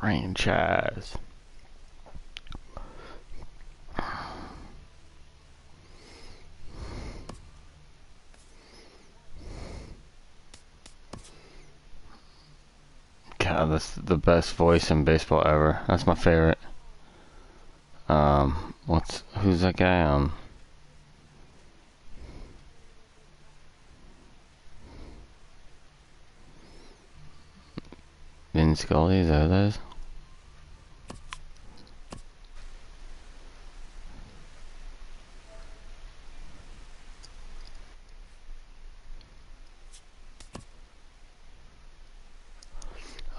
franchise. God, that's the best voice in baseball ever. That's my favorite. Who's that guy? Vin Scully, is that who that is?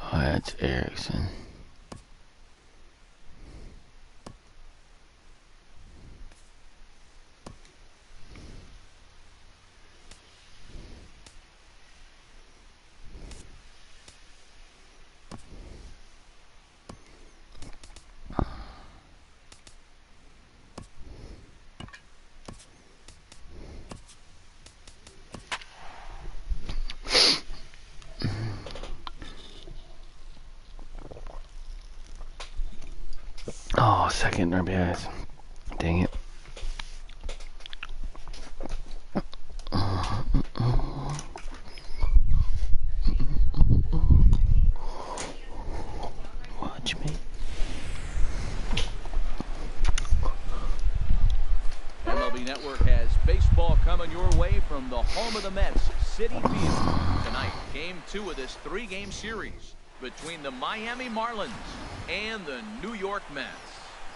Oh, that's Erickson. Oh, second RBIs. Dang it. Watch me. MLB Network has baseball coming your way from the home of the Mets, Citi Field. Tonight, Game 2 of this 3-game series between the Miami Marlins and the New York Mets.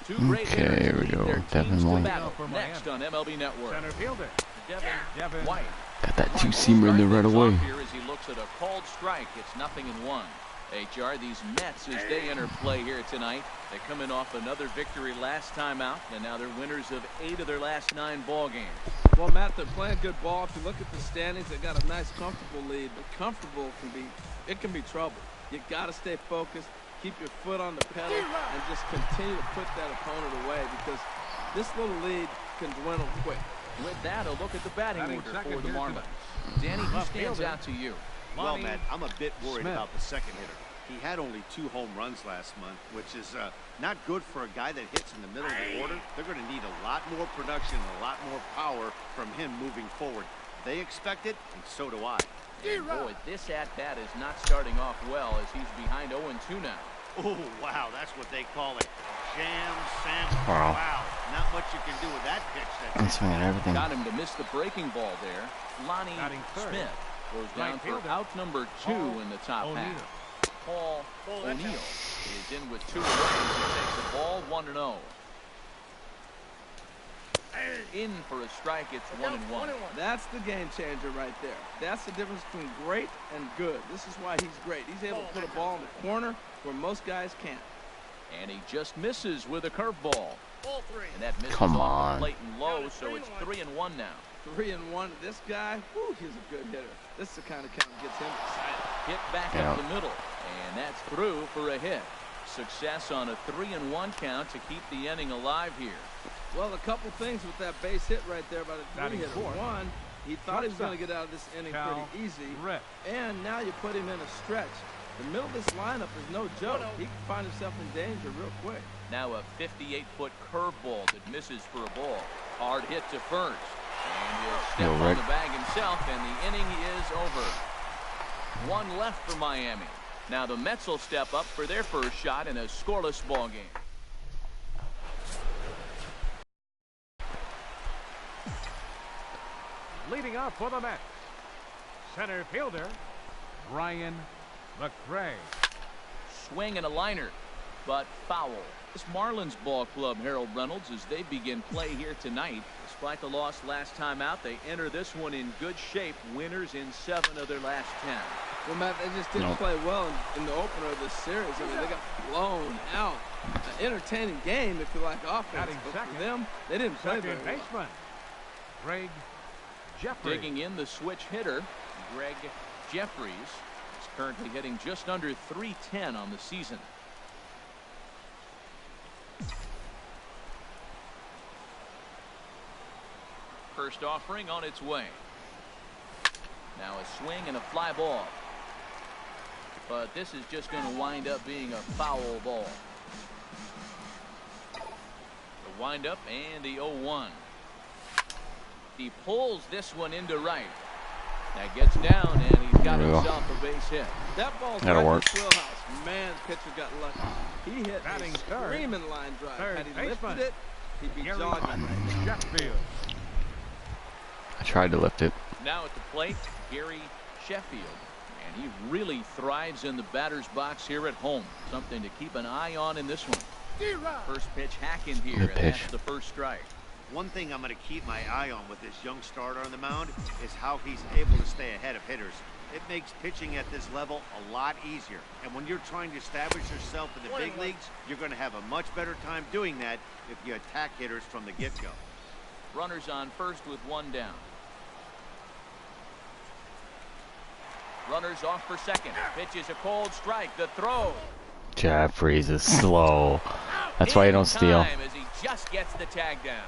Two great hitters Here we go. Devin White. Next on MLB Network. Center fielder Devin White. Got that two-seamer in there right away. Here as he looks at a called strike, it's 0-1. HR, these Mets, as they enter play here tonight, they're coming off another victory last time out, and now they're winners of 8 of their last 9 ball games. Well, Matt, they're playing good ball. If you look at the standings, they got a nice, comfortable lead, but comfortable can be trouble. You got to stay focused, keep your foot on the pedal, and just continue to put that opponent away, because this little lead can dwindle quick. With that, a look at the batting order for the Marlins. Danny, who stands out to you? Well, Matt, I'm a bit worried about the second hitter. He had only 2 home runs last month, which is not good for a guy that hits in the middle of the order. They're going to need a lot more production and a lot more power from him moving forward. They expect it, and so do I. And boy, this at-bat is not starting off well as he's behind 0-2 now. Oh, wow, that's what they call it. Jam sandwich. Wow. Wow, not much you can do with that pitch. I'm swinging everything. Got him to miss the breaking ball there. Lonnie Smith goes down for out number 2 in the top half. Paul O'Neill is in with 2 runs and takes the ball 1-0. In for a strike, it's 1-1. That's the game changer right there. That's the difference between great and good. This is why he's great. He's able to put a ball in the corner where most guys can't. And he just misses with a curveball. And that misses Come off on. the plate and low, so it's 3-1 now. 3-1. This guy, whew, he's a good hitter. This is the kind of count that gets him excited. Hit back up the middle, and that's through for a hit. Success on a 3-1 count to keep the inning alive here. Well, a couple things with that base hit right there by the 3-hitter. One, he thought he was going to get out of this inning pretty easy. And now you put him in a stretch. The middle of this lineup is no joke. He can find himself in danger real quick. Now a 58-foot curveball that misses for a ball. Hard hit to first. And he'll step on the bag himself, and the inning is over. 1 left for Miami. Now the Mets will step up for their first shot in a scoreless ball game. leading off for the Mets. Center fielder Brian McRae. Swing and a liner, but foul. This Marlins ball club, Harold Reynolds, as they begin play here tonight. Despite the loss last time out, they enter this one in good shape. Winners in 7 of their last 10. Well, Matt, they just didn't play well in the opener of this series. I mean, they got blown out. An entertaining game if you like offense, but for them, they didn't play very well. Baseman Greg Jeffries. Digging in the switch hitter, Greg Jeffries is currently hitting just under .310 on the season. First offering on its way. Now a swing and a fly ball. but this is just going to wind up being a foul ball. The windup and the 0-1. He pulls this one into right. That gets down, and he's got himself a base hit. That ball's That'll right work. in the wheelhouse. Man, the pitcher got lucky. He hit Batting a third. screaming line drive. Third Had he baseman. lifted it, he'd be Gary jogging right now. Sheffield. I tried to lift it. Now at the plate, Gary Sheffield. And he really thrives in the batter's box here at home. Something to keep an eye on in this one. First pitch hacking here, Good and pitch. that's the first strike. One thing I'm going to keep my eye on with this young starter on the mound is how he's able to stay ahead of hitters. It makes pitching at this level a lot easier. And when you're trying to establish yourself in the big leagues, you're going to have a much better time doing that if you attack hitters from the get-go. Runners on first with one down. Runners off for second. Pitch is a cold strike. The throw. Jeffries is slow. That's why you don't steal. Time as he just gets the tag down.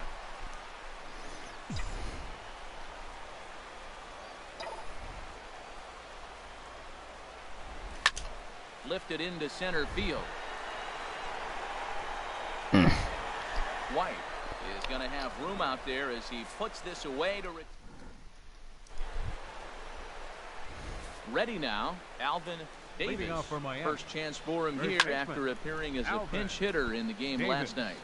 Lifted into center field. White is going to have room out there as he puts this away to ready now. Alvin Davis. Leading off for Miami. First chance for him First here baseman. after appearing as a Alvin pinch hitter in the game Davis. last night.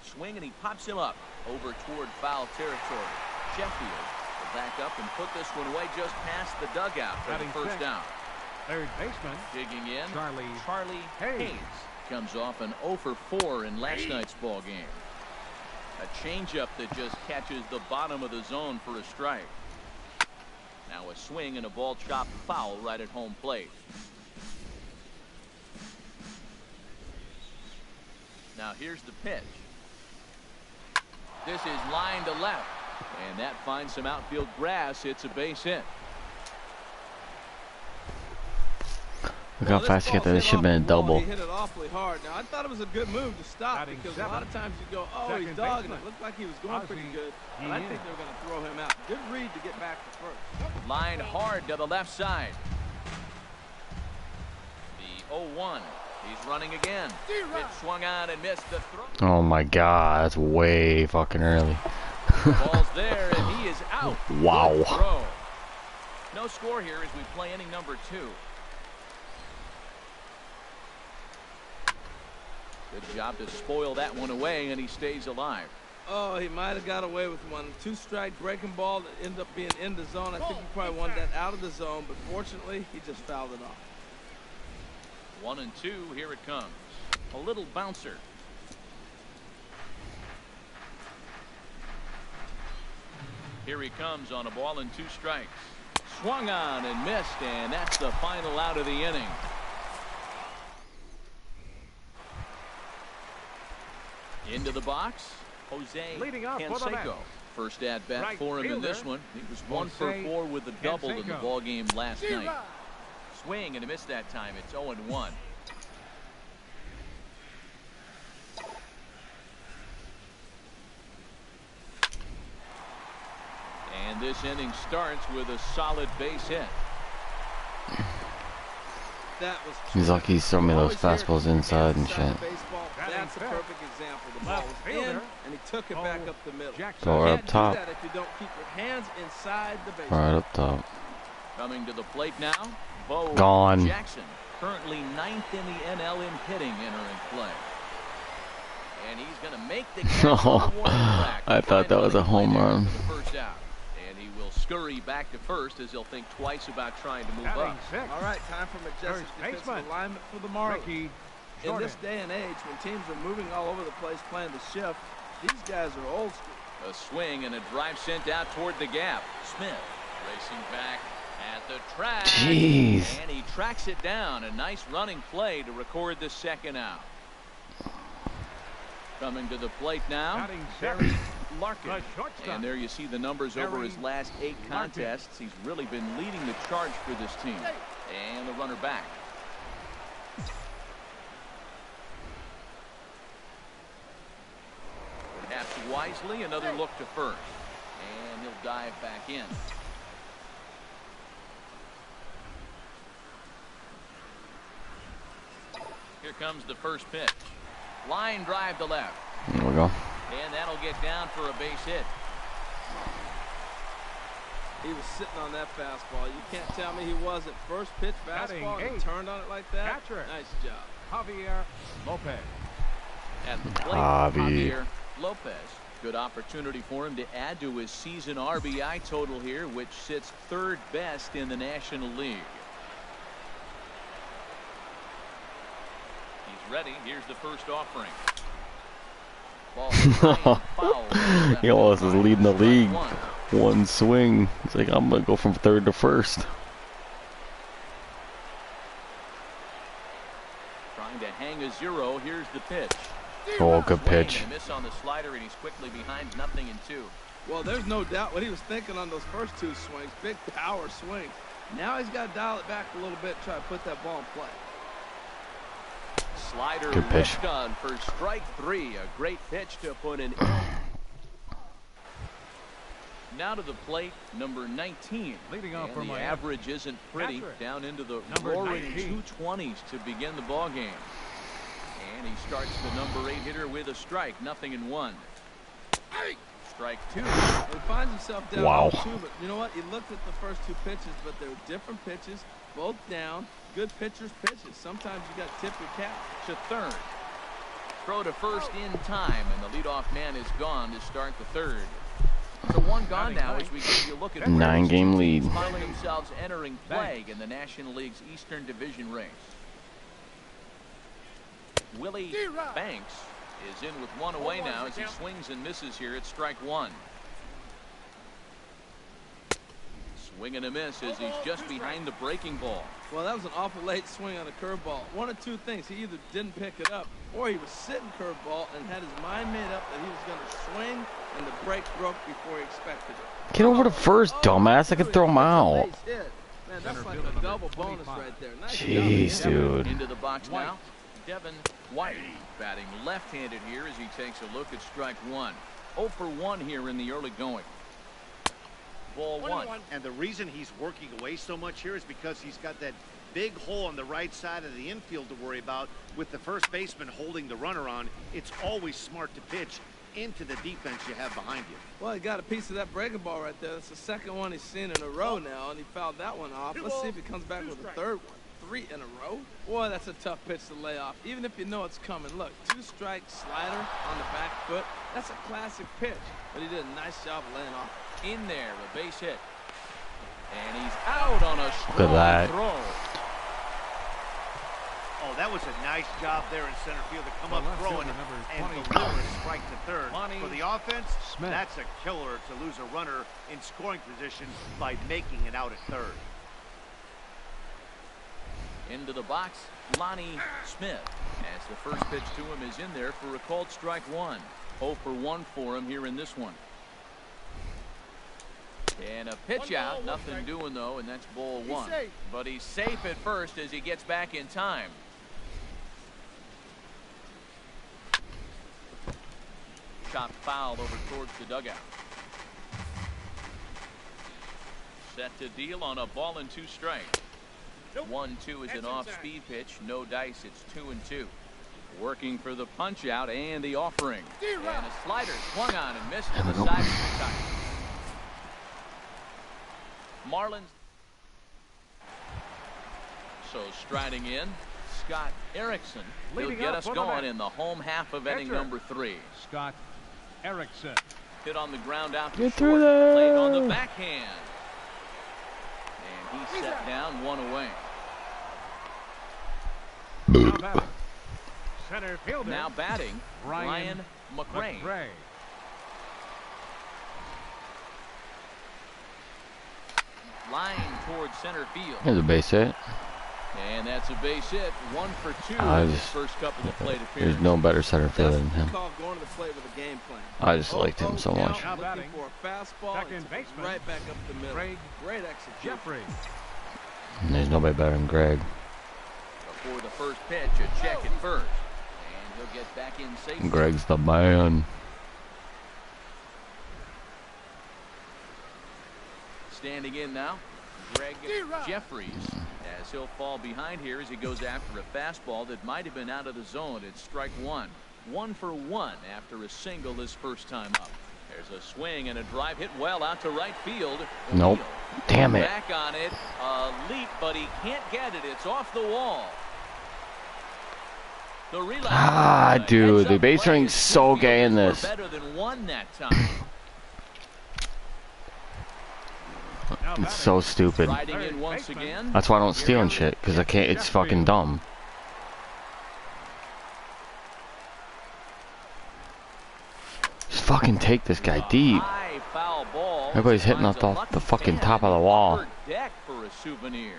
Swing and he pops him up over toward foul territory. Sheffield will back up and put this one away just past the dugout for the Batting first sixth. down. Third baseman. Digging in, Charlie Hayes. Hayes. Comes off an 0 for 4 in last night's ball game. A changeup that just catches the bottom of the zone for a strike. Now a swing and a ball chopped foul right at home plate. Now here's the pitch. This is line to left, and that finds some outfield grass. It's a base hit. Look how fast you get that. This should have been a double. He hit it awfully hard. Now I thought it was a good move to stop Batting because seven. a lot of times you go, oh, he's Second dogging baseman. it. Looked like he was going pretty good, but I think they're going to throw him out. Good read to get back to first. Line hard to the left side. The 0-1. He's running again. It swung on and missed the throw. Oh my god, that's way fucking early. Ball's there and he is out. Wow. Good throw. No score here as we play inning number 2. Good job to spoil that one away, and he stays alive. Oh, he might have got away with one. 2-strike breaking ball that ended up being in the zone. I think he probably wanted that out of the zone, but fortunately, he just fouled it off. 1-2, here it comes. A little bouncer. Here he comes on a ball and 2 strikes. Swung on and missed, and that's the final out of the inning. Into the box, Jose Leading off for the Mets. Canseco. First at bat Right for him in this fielder, one. He was 1 for Jose 4 with a double in the Canseco. ball game last night. Swing and a miss that time. It's 0-1. And this inning starts with a solid base hit. That was He's lucky he's throwing me those Always hear fastballs inside and inside shit. baseball. Batting That's a fifth. perfect example. The ball Left was in, fielder, and he took it back up the middle. Jackson. Throw You her can't up top. do that if you don't keep your hands inside the baseball. Right up top. Coming to the plate now, Bo Gone. Jackson, currently 9th in the NL in hitting, entering play. And he's going to make the catch on the warning track. I thought that was a home run. For the first out. And he will scurry back to first as he'll think twice about trying to move Batting up. sixth. All right, time for majestic First defensive baseman. alignment for the Marlins. Ricky In Jordan. this day and age, when teams are moving all over the place playing the shift, these guys are old school. A swing and a drive sent out toward the gap. Smith racing back at the track. Jeez. And he tracks it down. A nice running play to record the second out. Coming to the plate now, Batting Barry seventh. Larkin. The shortstop. And there you see the numbers over his last 8 contests. He's really been leading the charge for this team. And the runner back. Perhaps wisely, another look to first. And he'll dive back in. Here comes the first pitch. Line drive to left. There we go. And that'll get down for a base hit. He was sitting on that fastball. You can't tell me he wasn't. First pitch fastball and he turned on it like that. Catcher. Nice job. Javier Lopez. At the plate, Javi. Javier Lopez. Good opportunity for him to add to his season RBI total here, which sits third best in the National League. He's ready. Here's the first offering. Ball foul. He almost is leading the league. One swing. He's like, I'm gonna go from third to first. Trying to hang a zero. Here's the pitch. Oh, good pitch. Miss on the slider, and he's quickly behind 0-2. Well, there's no doubt what he was thinking on those first two swings. Big power swings. Now he's got to dial it back a little bit, try to put that ball in play. Slider good pitch. left on for strike 3. A great pitch to put an end. Now to the plate, number 19. Leading off and for the Miami. average isn't pretty. Catcher. Down into the Number roaring 19. 220s to begin the ball game. And he starts the number 8 hitter with a strike. 0-1. Strike 2. He finds himself down Wow. 0-2, but you know what? He looked at the first two pitches, but they were different pitches, both down. Good pitchers' pitches. Sometimes you got to tip your cap. To third. Throw to first in time, and the leadoff man is gone to start the third. So one gone now as we give you a look at 9-game lead. finding themselves entering play in the National League's Eastern Division race. Willie Banks is in with one away now as he swings and misses here at strike 1. Swing and a miss as he's just behind the breaking ball. Well, that was an awful late swing on a curveball. One of two things. He either didn't pick it up or he was sitting curveball and had his mind made up that he was going to swing and the break broke before he expected it. Get over to first, dumbass. I could throw him out. Man, that's like a double bonus right there. Nice Jeez, job. dude. Into the box now. Devin White batting left-handed here as he takes a look at strike 1. 0 for 1 here in the early going. Ball 1. And the reason he's working away so much here is because he's got that big hole on the right side of the infield to worry about. With the first baseman holding the runner on, it's always smart to pitch into the defense you have behind you. Well, he got a piece of that breaking ball right there. That's the second one he's seen in a row now, and he fouled that one off. Let's see if he comes back with a third one. 3 in a row. Boy, that's a tough pitch to lay off, even if you know it's coming. Look, 2-strike slider on the back foot. That's a classic pitch, but he did a nice job of laying off. In there, a base hit. And he's out on a strong that. throw. Oh, that was a nice job there in center field to come Well, up left throwing fielder number and 20. deliver a strike to third. 20. For the offense, Smith. that's a killer to lose a runner in scoring position by making it out at third. Into the box, Lonnie Smith. As the first pitch to him is in there for a called strike 1. 0 for 1 for him here in this one. And a pitch out, nothing doing though, and that's ball 1. But he's safe at first as he gets back in time. Shot fouled over towards the dugout. Set to deal on a ball and 2 strikes. 1-2 is an off-speed pitch. No dice. It's 2-2. Working for the punch out and the offering. And a slider swung on and missed to the side of the tie. Marlins. So striding in, Scott Erickson. He'll Leading get up us for the going net. in the home half of inning Catcher. number 3. Scott Erickson. Hit on the ground out to Get short. through there. Played on the backhand. And he's set down, 1 away. Now batting. Center fielder. Now batting, Ryan McRae. McRae. Line towards center field. Here's a base hit. And that's a base hit. 1 for 2 I in his just- first couple of plate There's appearances. no better center fielder That's than what we him. call going to the plate with a game plan. I just liked him so much. Now Looking batting. for a fastball. Second and baseman. right back up the middle. Greg Great execution. Jeffrey. And there's nobody better than Greg. Before the first pitch, a check at first. And he'll get back in safely. Greg's the man. Standing in now, Greg Jeffries, as he'll fall behind here as he goes after a fastball that might have been out of the zone. It's strike one. 1 for 1 after a single his first time up. There's a swing and a drive hit well out to right field. Nope. Damn it. Back on it. A leap, but he can't get it. It's off the wall. Dude, the base running's so gay in this. Better than one that time. It's so stupid. Riding in once again. That's why I don't steal and shit, because I can't. It's fucking dumb. Just fucking take this guy deep. Everybody's hitting off the fucking top of the wall. Deck for a souvenir.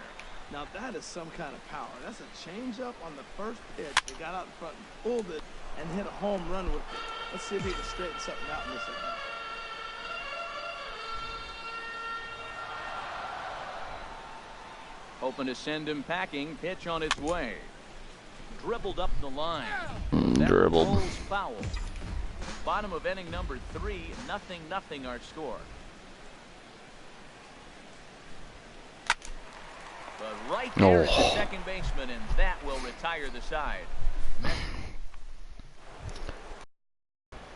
Now that is some kind of power. That's a changeup on the first pitch. He got out in front and pulled it and hit a home run with it. Let's see if he can straighten something out in this inning. Hoping to send him packing. Pitch on its way. Dribbled up the line. Dribbled. That rolls foul. Bottom of inning number 3. 0-0 our score. But right there is the second baseman, and that will retire the side.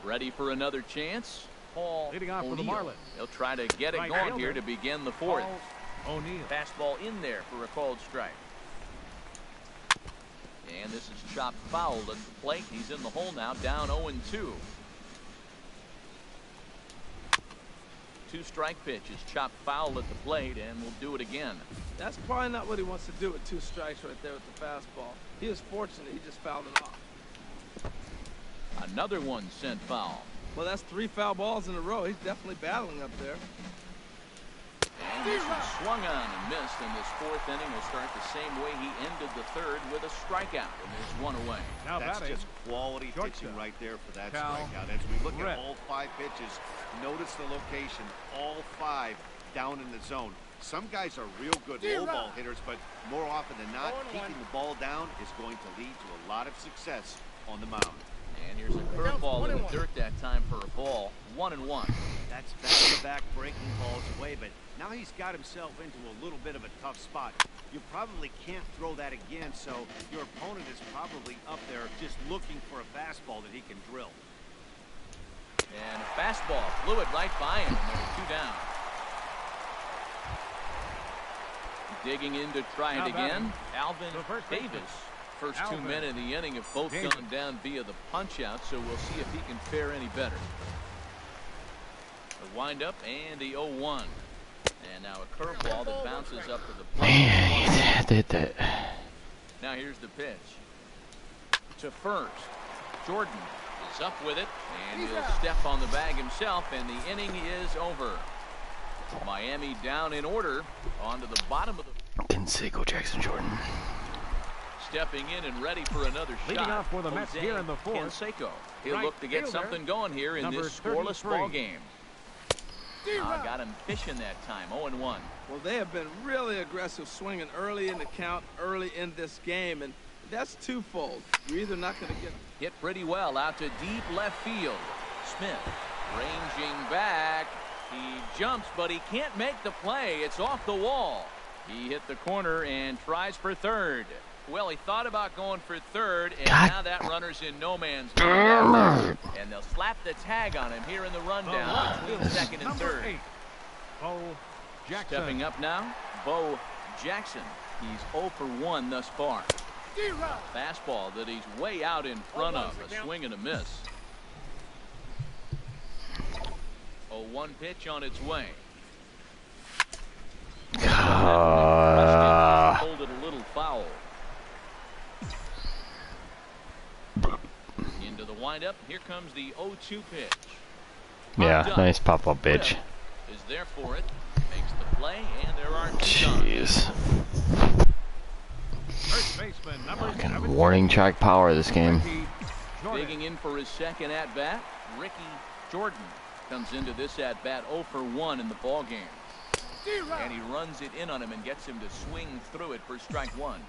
Ready for another chance. Paul leading off for the Marlins. He'll try to get it going here to begin the fourth. O'Neill. Fastball in there for a called strike. And this is chopped foul at the plate. He's in the hole now, down 0-2. 2-strike pitch is chopped foul at the plate, and we'll do it again. That's probably not what he wants to do with 2 strikes right there with the fastball. He was fortunate he just fouled it off. Another one sent foul. Well, that's 3 foul balls in a row. He's definitely battling up there. And this is swung on and missed, and this fourth inning will start the same way he ended the third with a strikeout, and there's 1 away. Now that's batting. just quality pitching right there for that strikeout. As we look at all 5 pitches, notice the location, all 5 down in the zone. Some guys are real good low ball hitters, but more often than not, keeping the ball down is going to lead to a lot of success on the mound. And here's a curveball in the dirt that time for a ball. 1-1. That's back-to-back breaking balls away, but now he's got himself into a little bit of a tough spot. You probably can't throw that again, so your opponent is probably up there just looking for a fastball that he can drill. And a fastball flew it right by him, and there were 2 down. Digging in to try it again. Alvin Davis. First 2 men in the inning have both gone down via the punch-out, so we'll see if he can fare any better. The windup and the 0-1. And now a curveball that bounces up to the plate. Man, he did that. Now here's the pitch. To first. Jordan is up with it, and he'll step on the bag himself, and the inning is over. Miami down in order onto the bottom of the... Canseco, Jackson Jordan. Stepping in and ready for another shot. Leading off for the Mets here in the fourth. Canseco. He'll look to get something going here in this scoreless ball game. Got him fishing that time. 0-1. Well, they have been really aggressive swinging early in the count, early in this game, and that's twofold. You're either not going to get hit pretty well out to deep left field. Smith ranging back. He jumps, but he can't make the play. It's off the wall. He hit the corner and tries for third. Well, he thought about going for third, and now that runner's in no man's land. And they'll slap the tag on him here in the rundown between second and third. 8, Bo Jackson. Stepping up now, Bo Jackson. He's 0 for 1 thus far. Fastball that he's way out in front of. A swing and a miss. 0-1 pitch on its way. Hold it a little foul. Into the windup. Here comes the 0-2 pitch. Yeah, nice pop-up pitch. Is there for it. Makes the play, and there are 2 Jeez. First baseman, number 7. Warning track power this game. Digging in for his second at-bat, Ricky Jordan comes into this at-bat 0 for 1 in the ball game. And he runs it in on him and gets him to swing through it for strike 1.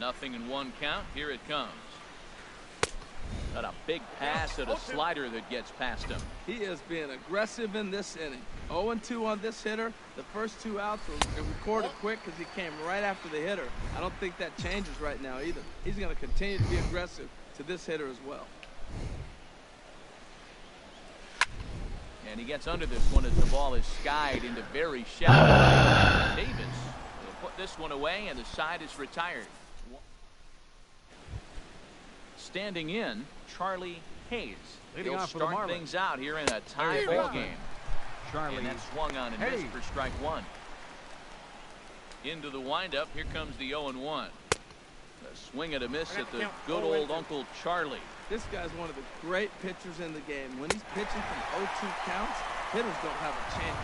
0-1 count. Here it comes. Got a big pass at a slider that gets past him. He is being aggressive in this inning. 0-2 on this hitter. The first 2 outs were recorded quick because he came right after the hitter. I don't think that changes right now either. He's going to continue to be aggressive to this hitter as well. And he gets under this one as the ball is skied into very shallow. Davis will put this one away, and the side is retired. Standing in, Charlie Hayes. He'll start things out here in a tie ball game. And that swung on and missed for strike 1. Into the windup, here comes the 0-1. A swing and a miss at the good old Uncle Charlie. This guy's one of the great pitchers in the game. When he's pitching from 0-2 counts, hitters don't have a chance.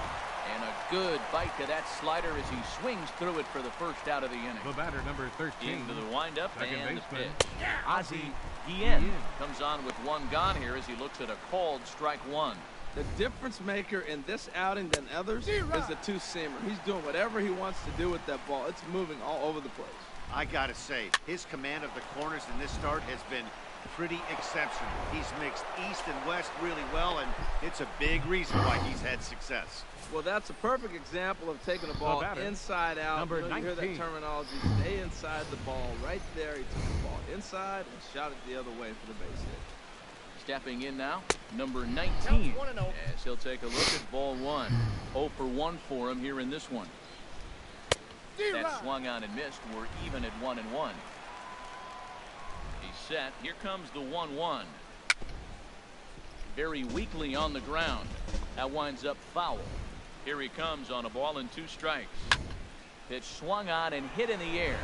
And a good bite to that slider as he swings through it for the first out of the inning. The batter, number 13. Into the windup and the pitch. Ozzie Guillen comes on with 1 gone here as he looks at a called strike 1. The difference maker in this outing than others is the 2-seamer. He's doing whatever he wants to do with that ball. It's moving all over the place. I gotta say, his command of the corners in this start has been pretty exceptional. He's mixed east and west really well, and it's a big reason why he's had success. Well, that's a perfect example of taking a ball inside out. Number 19. You hear that terminology, stay inside the ball. Right there, he took the ball inside and shot it the other way for the base hit. Stepping in now, number 19, as he'll take a look at ball 1. 0 for 1 for him here in this one. That swung on and missed. We're even at 1-1. He's set. Here comes the 1-1. Very weakly on the ground. That winds up foul. Here he comes on a ball and 2 strikes. Pitch swung on and hit in the air.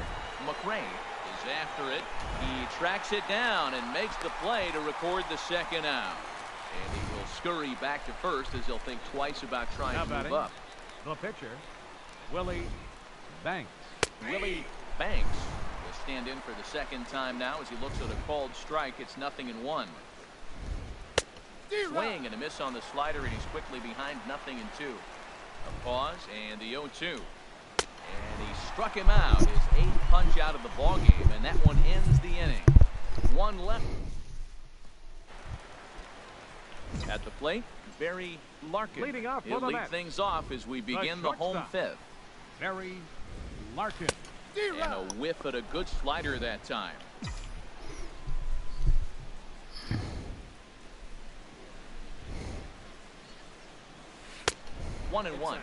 McRae is after it. He tracks it down and makes the play to record the 2nd out. And he will scurry back to first as he'll think twice about trying to move up. The pitcher, Willie Banks. Willie Banks will stand in for the 2nd time now as he looks at a called strike. It's 0-1. Swing and a miss on the slider, and he's quickly behind 0-2. A pause and the 0-2. And he struck him out. His 8th punch out of the ball game, and that one ends the inning. 1 left. At the plate, Barry Larkin. Leading off He'll lead things off as we begin the home 5th. Barry Larkin. And a whiff at a good slider that time. One and one.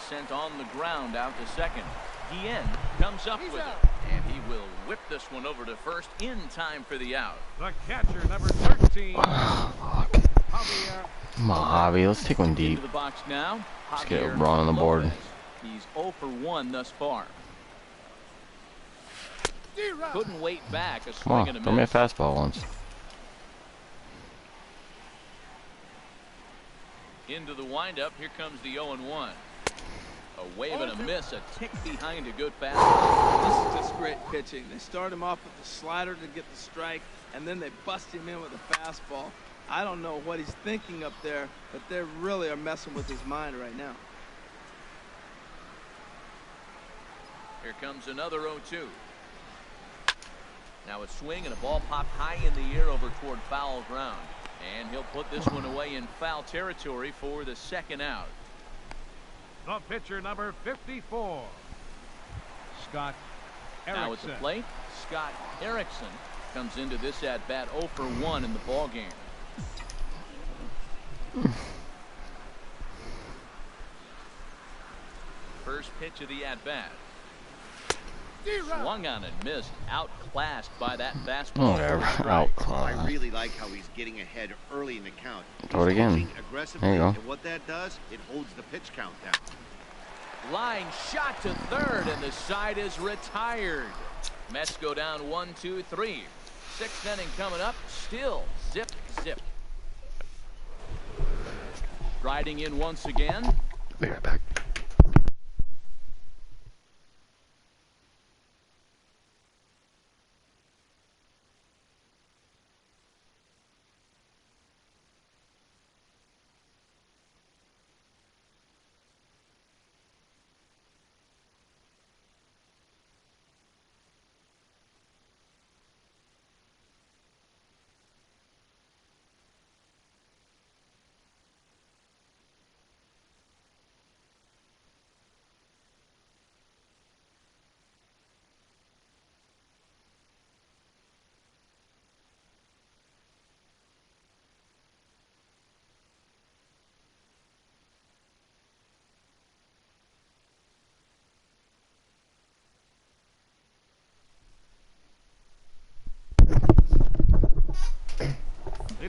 Sent on the ground out to second. Guillen comes up with it, and he will whip this one over to first in time for the out. The catcher, number 13. Come on, Javi, let's take one deep. Into the box now. Let's get a run on the board. He's 0 for 1 thus far. Couldn't wait back. A swing and a miss. Throw me a fastball once. Into the windup. Here comes the 0-1. A wave and a miss. A tick behind a good fastball. This is just great pitching. They start him off with the slider to get the strike, and then they bust him in with a fastball. I don't know what he's thinking up there, but they really are messing with his mind right now. Here comes another 0-2. Now a swing and a ball popped high in the air over toward foul ground. And he'll put this one away in foul territory for the 2nd out. The pitcher, number 54. Scott Erickson. Now at the plate, Scott Erickson comes into this at-bat 0 for 1 in the ball game. First pitch of the at-bat. Swung on and missed. Outclassed by that fastball. Whatever. Outclassed. I really like how he's getting ahead early in the count. Throw it again. There you go. And what that does, it holds the pitch count down. Line shot to third, and the side is retired. Mets go down 1-2-3. 6th inning coming up. Still zip, zip. Riding in once again. Be right back.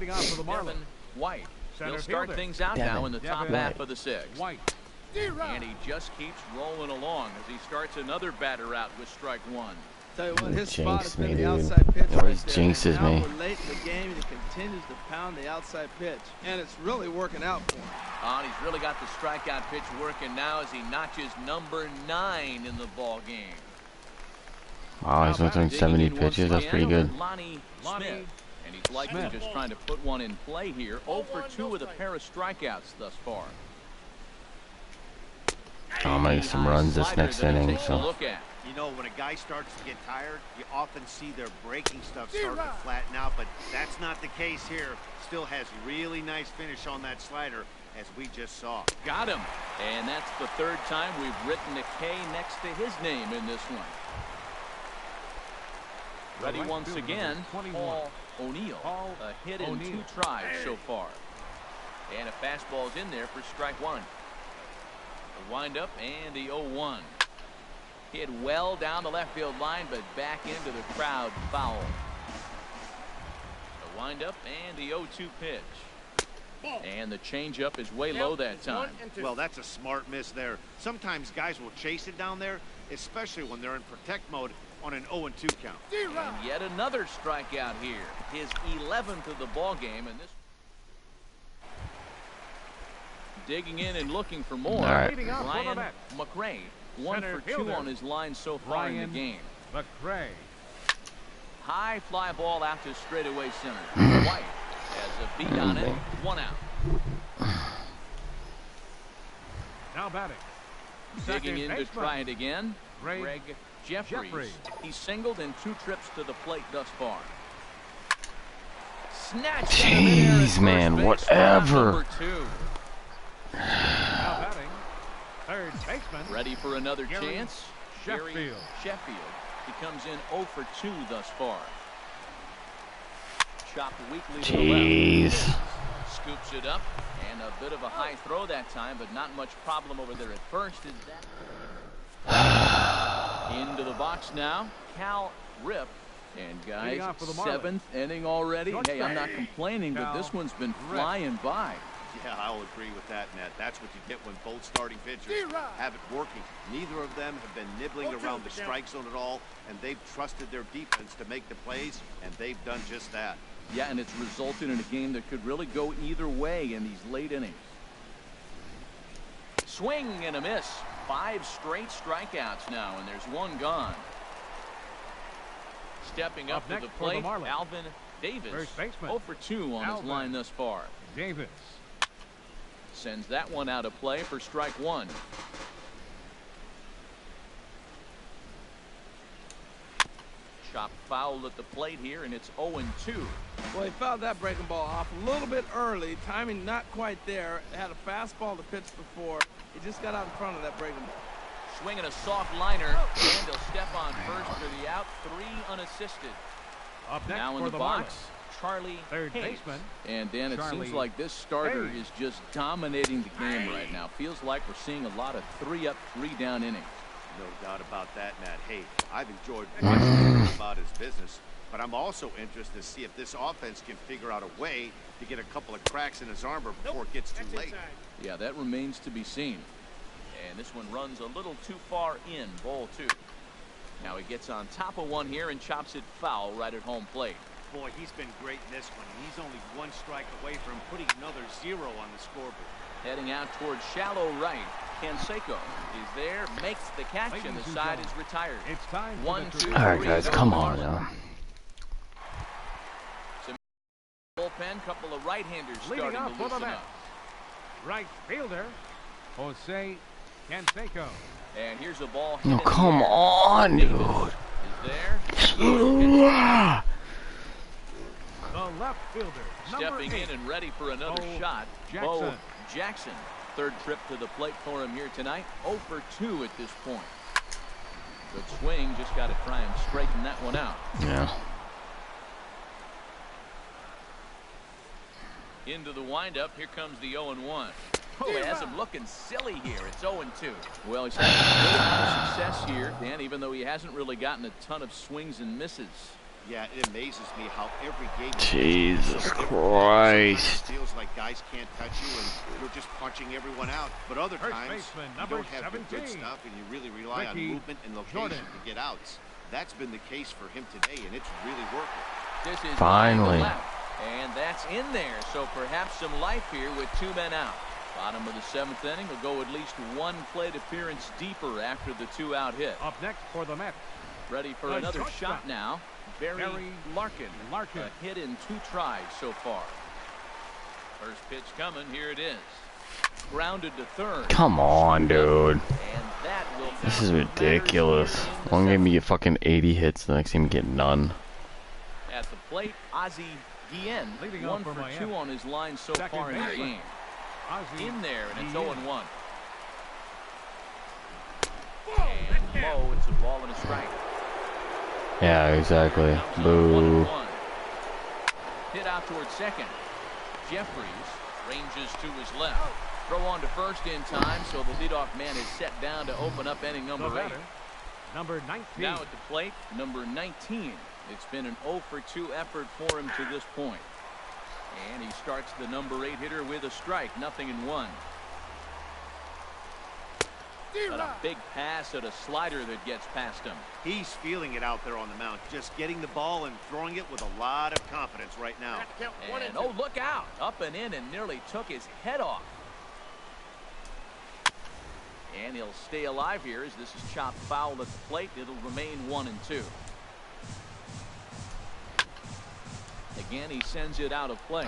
Leading off for the Marlins. White. Center He'll start fielder. things out now in the top Devin half of the sixth. White. And he just keeps rolling along as he starts another batter out with strike one. Tell you what, his spot has Jinx been me, the dude. outside pitch He always right there. jinxes Now me. we're late in the game, and he continues to pound the outside pitch, and it's really working out for him. And he's really got the strikeout pitch working now as he notches number 9 in the ball game. Wow, he's only throwing 70 Digging in once pitches. That's pretty again, good. Lonnie Smith. And he's likely just trying to put one in play here. 0 for 2 with a pair of strikeouts thus far. I'll make some runs this next inning. So. Look at. You know, when a guy starts to get tired, you often see their breaking stuff start to flatten out, but that's not the case here. Still has really nice finish on that slider, as we just saw. Got him. And that's the third time we've written a K next to his name in this one. Ready once again, Paul O'Neill. A hit in 2 tries so far. And a fastball's in there for strike one. The windup and the 0-1. Hit well down the left field line, but back into the crowd foul. The windup and the 0-2 pitch. And the changeup is way low that time. Well, that's a smart miss there. Sometimes guys will chase it down there, especially when they're in protect mode on an 0-2 count. And yet another strikeout here. His 11th of the ball game, and this digging in and looking for more. Right. Ryan McRae, 1 for 2 on his line so far in the game. McRae. High fly ball out to straightaway center. White has a beat on it. 1 out. Now batting. Digging in to baseman. try it again. Greg Jeffries. He's singled in 2 trips to the plate thus far. Snatched. Jeez, man, whatever. Number 2. Now batting. Third baseman. Ready for another Gary chance. Sheffield. Gary Sheffield. He comes in 0 for 2 thus far. Chopped weakly to the Jeez. left. Scoops it up, and a bit of a high throw that time, but not much problem over there at first. Is that into the box now? Cal Rip. And guys, off for the 7th inning already. Hey, I'm not complaining, but this one's been flying by. Yeah, I'll agree with that, Ned. That's what you get when both starting pitchers have it working. Neither of them have been nibbling around the strike zone at all, and they've trusted their defense to make the plays, and they've done just that. Yeah, and it's resulted in a game that could really go either way in these late innings. Swing and a miss. 5 straight strikeouts now, and there's 1 gone. Stepping up to the plate, Alvin Davis. 0 for 2 on his line thus far. Davis. Sends that one out of play for strike 1. Chopped foul at the plate here, and it's 0-2. Well, he fouled that breaking ball off a little bit early. Timing not quite there. Had a fastball to pitch before. He just got out in front of that breaking ball. Swinging a soft liner, and he'll step on first for the out. 3 unassisted. Up next now in for the the box, Marlins. Charlie Third Hayes. baseman. And Dan, it Charlie seems like this starter Hayes. is just dominating the game right now. Feels like we're seeing a lot of 3-up, 3-down innings. No doubt about that, Matt. Hey, I've enjoyed watching him about his business, but I'm also interested to see if this offense can figure out a way to get a couple of cracks in his armor before it gets too late. Yeah, that remains to be seen. And this one runs a little too far in, ball 2. Now he gets on top of one here and chops it foul right at home plate. Boy, he's been great in this one. He's only 1 strike away from putting another 0 on the scoreboard. Heading out towards shallow right. Canseco is there, makes the catch, and the side is retired. It's time. 1, 2, All right, 3, guys, go. come on now. Bullpen, couple of right-handers Leading starting off to for the loosen Mets. up. Right fielder, Jose Canseco. And here's a ball. No, hit in come the air. on, Davis dude. is there. The left fielder, number Stepping 8. in and ready for another Bo shot. Jackson. Bo Jackson. 3rd trip to the plate for him here tonight. 0 for 2 at this point. Good swing. Just got to try and straighten that one out. Yeah. Into the windup. Here comes the 0-1. Oh, it has him looking silly here. It's 0-2. Well, he's had a good amount of success here, Dan, even though he hasn't really gotten a ton of swings and misses. Yeah, it amazes me how every game. Jesus Christ. Feels like guys can't touch you and you're just punching everyone out. But other times you don't have the good stuff and you really rely on movement and location to get outs. That's been the case for him today, and it's really working. This is finally. And that's in there, so perhaps some life here with 2 men out. Bottom of the 7th inning will go at least 1 plate appearance deeper after the 2-out hit. Up next for the Mets. Ready for another shot now. Barry Larkin. A hit in 2 tries so far. First pitch coming. Here it is. Grounded to third. Come on, dude. And that will this is ridiculous. One game you get fucking 80 hits, the next game you get none. At the plate, Ozzie Guillen, 1 for 2 on his line so far in the game. In there, and it's 0-1. And low, it's a ball and a strike. Yeah, exactly. Boo. Hit out towards second. Jeffries ranges to his left. Throw on to first in time, so the leadoff man is set down to open up inning number 8. Number 19. Now at the plate, number 19. It's been an 0 for 2 effort for him to this point. And he starts the number 8 hitter with a strike, 0-1. But a big pass at a slider that gets past him. He's feeling it out there on the mound, just getting the ball and throwing it with a lot of confidence right now. And oh, look out! Up and in and nearly took his head off. And he'll stay alive here as this is chopped foul at the plate. It'll remain 1-2. Again, he sends it out of play.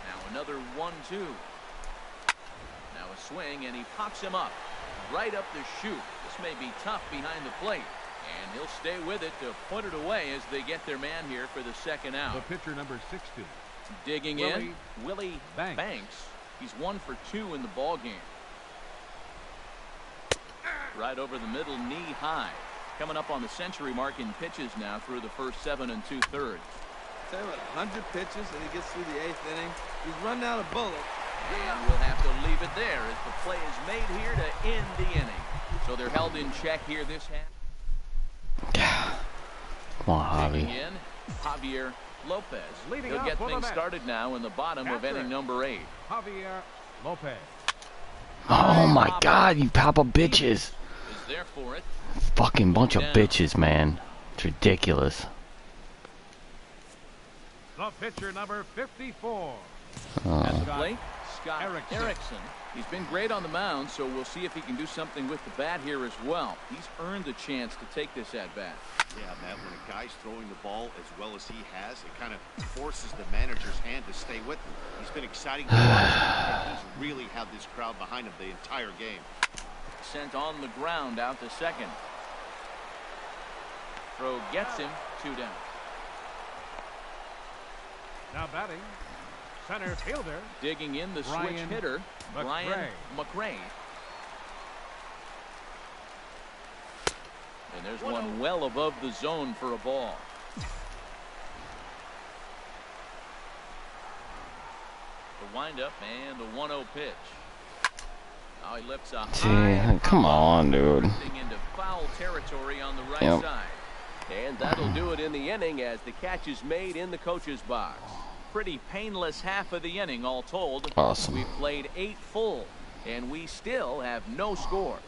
Now another 1-2. Now a swing, and he pops him up right up the chute. This may be tough behind the plate, and he'll stay with it to put it away as they get their man here for the 2nd out. The pitcher number 60. Digging in, Willie Banks. He's 1 for 2 in the ball game. Right over the middle, knee high. Coming up on the century mark in pitches now through the first 7 2/3. Tell you what, 100 pitches and he gets through the 8th inning. He's run out of bullets. And we'll have to leave it there as the play is made here to end the inning. So they're held in check here this half. Come on, Javi. In, Javier Lopez. Leading He'll get for things the started now in the bottom of inning number 8. Javier Lopez. Oh my God, you papa bitches. Is there for it. Fucking bunch of bitches, man. It's ridiculous. The pitcher number 54. At the plate, Scott Erickson. He's been great on the mound, so we'll see if he can do something with the bat here as well. He's earned a chance to take this at-bat. Yeah, Matt, when a guy's throwing the ball as well as he has, it kind of forces the manager's hand to stay with him. He's been exciting to watch, and he's really had this crowd behind him the entire game. Sent on the ground out to second. Throw gets him, 2 down. Now batting, center fielder. Digging in the switch hitter, Brian McRae. And there's one well above the zone for a ball. The windup and the 1-0 pitch. Now he lifts a high. Come on, dude. Into foul territory on the right side. And that'll do it in the inning as the catch is made in the coach's box. Pretty painless half of the inning all told. Awesome. We've played 8 full, and we still have no score.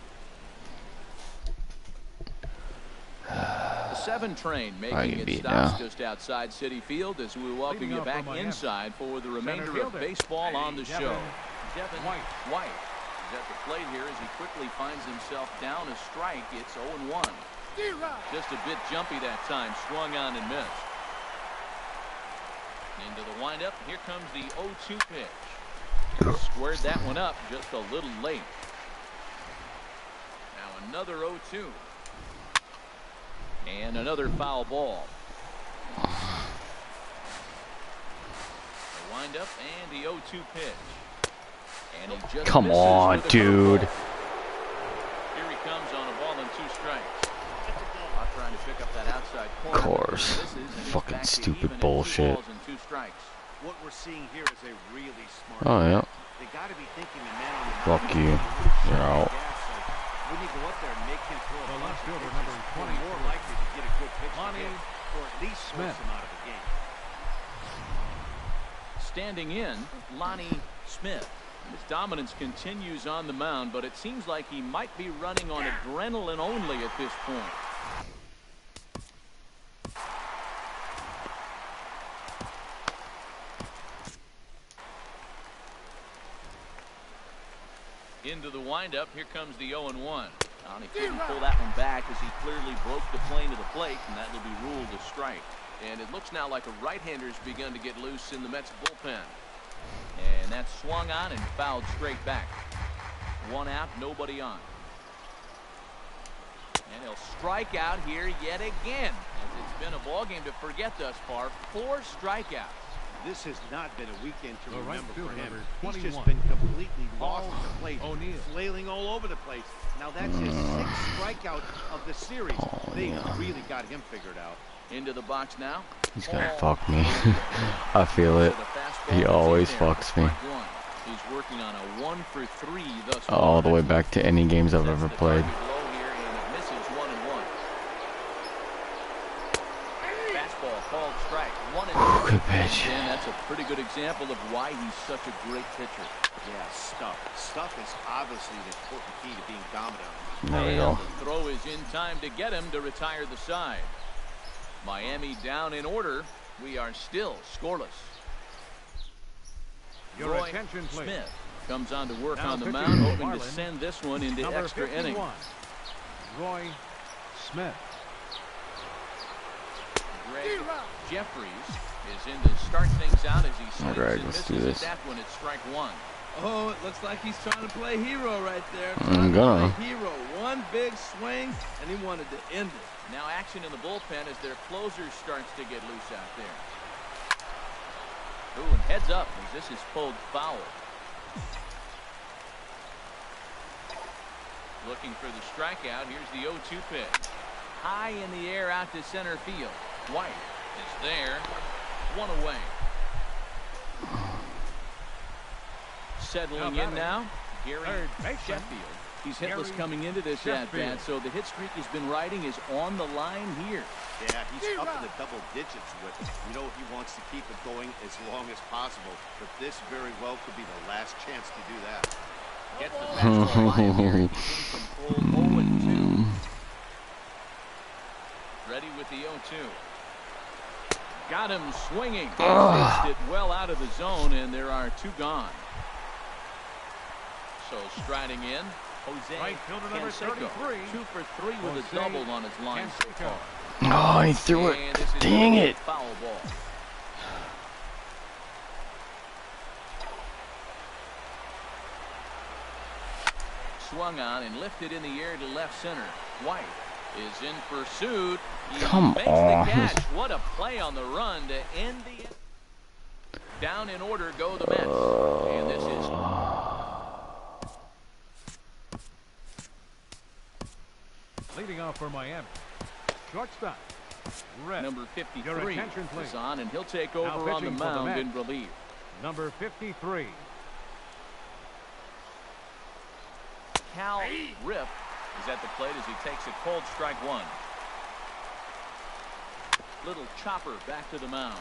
The 7 train making its stops just outside Citi Field as we welcome you back inside for the remainder of baseball on the show. Devin White is at the plate here as he quickly finds himself down a strike. It's 0-1. Just a bit jumpy that time, swung on and missed. Into the windup, here comes the 0-2 pitch. Squared that one up just a little late. Now another 0-2. And another foul ball. The windup and the 0-2 pitch. And he just come on, dude. Here he comes on a ball and 2 strikes. Trying to pick up that outside corner. Of course. Fucking stupid bullshit. What we're seeing here is a really smart. Oh yeah. They got to be thinking the man on the fuck you. You're out. when you go up there and make him throw The a bunch left of fielder, pitches, number you're 20, more likely to get a good pitch to Lonnie hit, or at least force him out of the game. Standing in, Lonnie Smith. His dominance continues on the mound, but it seems like he might be running on adrenaline only at this point. Into the windup, here comes the 0-1. He couldn't pull that one back as he clearly broke the plane of the plate, and that will be ruled a strike. And it looks now like a right-hander's begun to get loose in the Mets bullpen. And that's swung on and fouled straight back. 1 out, nobody on. And he'll strike out here yet again. It's been a ball game to forget thus far. 4 strikeouts. This has not been a weekend to The right remember fielder, for him. number He's just 21. been completely lost at the plate, O'Neal. flailing all over the place. Now that's his 6th strikeout of the series. They really got him figured out. Into the box now. He's gonna fuck me. I feel it. He always fucks me. He's working on a 1 for 3 thus far. All the way back to any games I've ever played. Called strike. 1-2. Good pitch. And that's a pretty good example of why he's such a great pitcher. Yeah, stuff. Stuff is obviously the important key to being dominant. There we go. The throw is in time to get him to retire the side. Miami down in order. We are still scoreless. Your Roy attention, please. Smith comes on to work Now on the pitching mound, for hoping to Marlin, send this one into number extra 51, innings. Roy Smith. Greg Jeffries is in to start things out as he swings Greg, and let's misses do this. at that one. It's strike 1. Oh, it looks like he's trying to play hero right there. I'm gonna. Play hero. One big swing, and he wanted to end it. Now action in the bullpen as their closer starts to get loose out there. Ooh, and heads up as this is pulled foul. Looking for the strikeout. Here's the 0-2 pitch. High in the air out to center field. White is there. 1 away. Settling in now, Gary Sheffield. He's hitless coming into this at-bat, so the hit streak he's been riding is on the line here. Yeah, he's up in the double digits with it. You know he wants to keep it going as long as possible, but this very well could be the last chance to do that. Gets the fastball high here. Control 0-2. Ready with the 0-2. Got him swinging. Fixed it well out of the zone, and there are 2 gone. So striding in, Jose Right fielder number Canseco. 33. 2 for 3 with a double on his line so Canseco. far. Oh, he threw it. And this is Dang a it. foul ball. Swung on and lifted in the air to left center. White is in pursuit. He Come makes on. the catch. What a play on the run to end the. Down in order go the Mets. And this is. Leading off for Miami. Shortstop. Red. Number Your 53 attention, please. is on, and he'll take Now over on the pitching for the mound Mets. in relief. Number 53. Cal Rip is at the plate as he takes a cold strike 1. Little chopper back to the mound.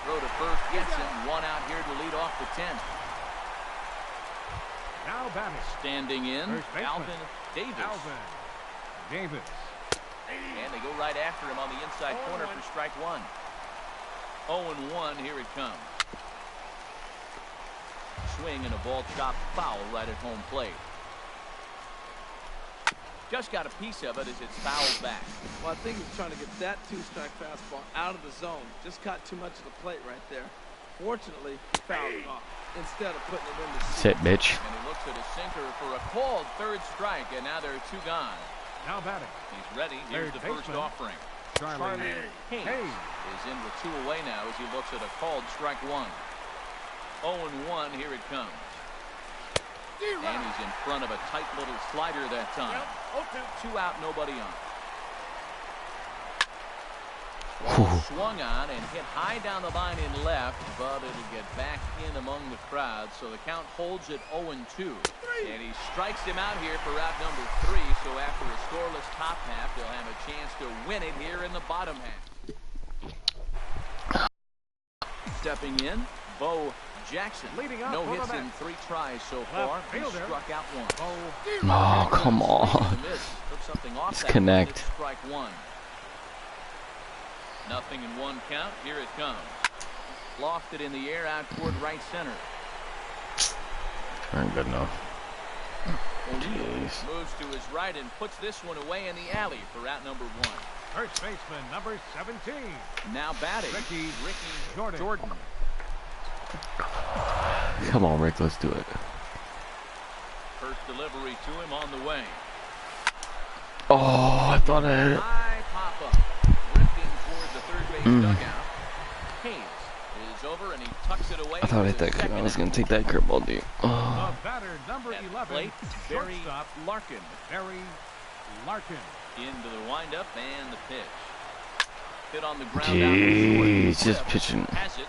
Throw to first gets him. 1 out here to lead off the 10th. Now batting. Standing in, First baseman. Alvin Davis. Alvin Davis. And they go right after him on the inside corner for strike 1. 0-1, here it comes. Swing and a ball chopped foul right at home plate. Just got a piece of it as it's fouled back. Well, I think he's trying to get that 2-strike fastball out of the zone. Just caught too much of the plate right there. Fortunately, he fouled it off instead of putting it in the Sit, bitch. And he looks at a sinker for a called 3rd strike, and now there are 2 gone. Now batting. He's ready. Here's Third the first baseman. offering. Charlie Hayes Hayes. is in with 2 away now as he looks at a called strike 1. 0-1, here it comes. And he's in front of a tight little slider that time. 2 out, nobody on. Swung on and hit high down the line in left, but it'll get back in among the crowd. So the count holds at 0-2. And he strikes him out here for out number 3. So after a scoreless top half, they'll have a chance to win it here in the bottom half. Stepping in, Bo Jackson. No hits in 3 tries so far. He struck out 1. Oh, come on. Took something off. Disconnect. Strike 1. Nothing in 1 count. Here it comes. Lofted in the air out toward right center. Ain't good enough. Jeez. Moves to his right and puts this one away in the alley for out number 1. First baseman, number 17. Now batting, Ricky Jordan. Come on, Rick, let's do it. First delivery to him on the way. Oh, I thought I had it. High pop-up. Drifting toward the third base dugout. Hayes is over and he tucks it away. I thought I hit that. I was going to take that curveball, dude. The batter, number 11. Plate, Barry Shortstop, Larkin. Barry Larkin. Into the windup and the pitch. Hit on the ground. Jeez, just pitching. Has it.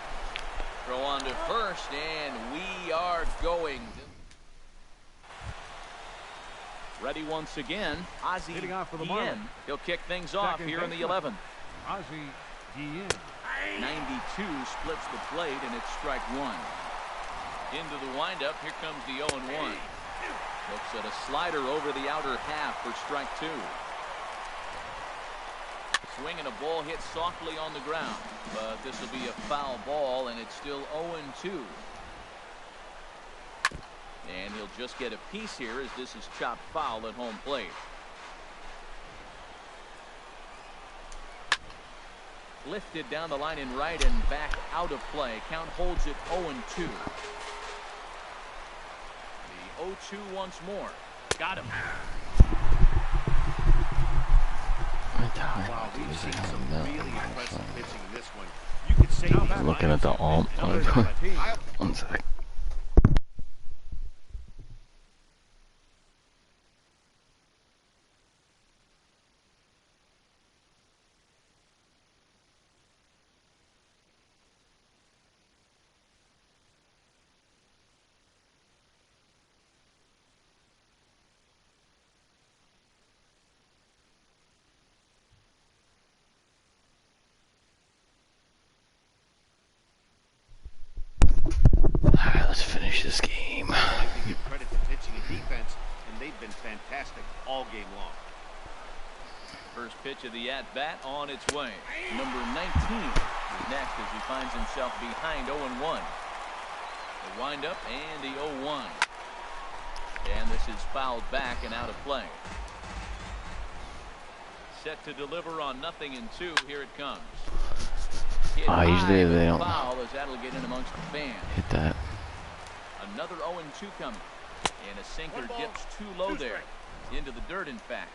Throw on to first, and we are going. Ready once again. Ozzie Hitting off for the Guillen. Marlins. He'll kick things off here in the 11th. Ozzie Guillen. 92 splits the plate, and it's strike 1. Into the windup. Here comes the 0-1. Looks at a slider over the outer half for strike 2. Swing and a ball hit softly on the ground, but this will be a foul ball, and it's still 0-2. And he'll just get a piece here as this is chopped foul at home plate. Lifted down the line in right and back out of play. Count holds it 0-2. The 0-2 once more. Got him. Wow, we've seen some really impressive pitching in this one. You could say I'm looking at the ump. One sec. Let's finish this game. I like to give credit to pitching and defense, and they've been fantastic all game long. First pitch of the at-bat on its way. Number 19 is next as he finds himself behind 0-1. The windup and the 0-1. And this is fouled back and out of play. Set to deliver on 0-2. Here it comes. Usually they don't foul as that'll get in amongst the fans. hit that. Another 0-2 coming. And a sinker dips too low there. Into the dirt, in fact.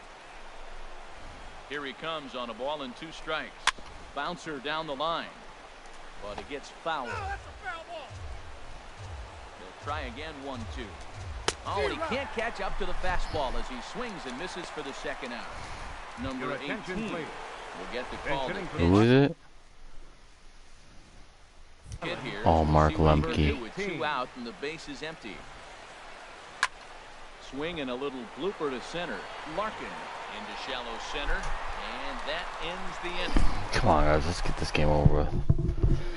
Here he comes on a ball and 2 strikes. Bouncer down the line. But it gets fouled. That's a foul ball. He'll try again 1-2. Oh, and he can't catch up to the fastball as he swings and misses for the second out. Number 18 will get the call. Who is it? Here. Oh, Mark Lemke. Lemke. With 2 out and the base is empty. Swing and a little blooper to center. Larkin into shallow center, and that ends the inning. Come on, guys, let's get this game over with.